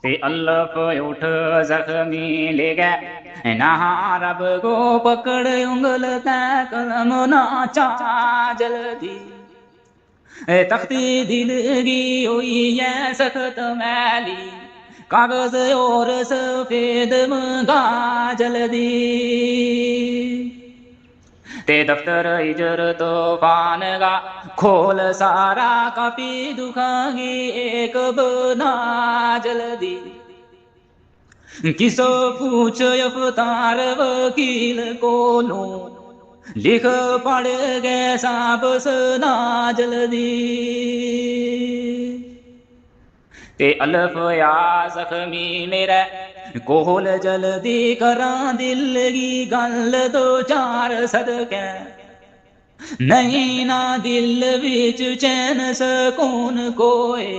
ते अल्लाह उठ जख्मी ले गए नहा रब को पकड़ उंगल कलम नाचा जल्दी तख्ती दिलगी हुई है सख्त मैली कागज और सफेद मंगा जल्दी ते दफ्तर इजर तूफान का खोल सारा कापी दुखागी एक बना जल्दी किसो पूछ अवतार वकील को लो लिख पढ़ गए साब सना जल्दी ते अल्फ या जख्मी मेरा कोहल जल्दी करा दिल की गल दो चार सदके नहीं ना दिल विच चैन सकून कोए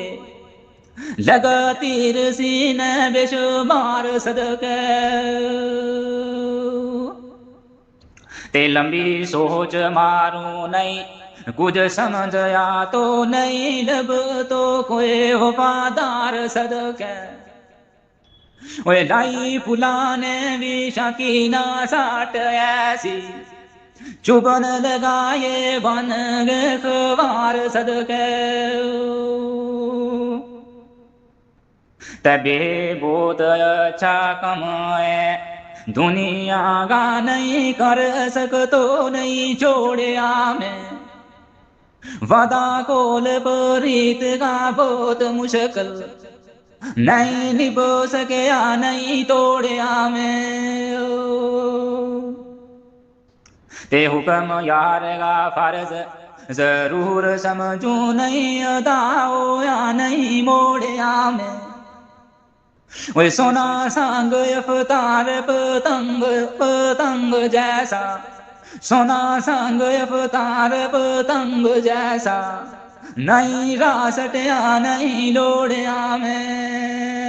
लगा तीर सीने बेशुमार सदके ते लंबी सोच मारू नहीं कुछ समझ या तो नहीं लब तो कोई वफादार सदके ओए लाई फुलाने भी शकीना साट ऐसी चुबन लगाए बन गए खवार सदके तबे बहुत अच्छा कमाए दुनिया का नहीं कर सकतो नहीं छोड़िया मैं वादा कोल परीत का बहुत मुश्किल नहीं निभो सके नहीं तोड़िया मैं ते हुक्म यार का फर्ज जरूर समझू नहीं अदा हो या नहीं मोड़िया मैं वही सोना सांग अवतार पतंग पतंग जैसा सोना सांग अवतार पतंग जैसा नहीं रासटिया नहीं लोड़िया में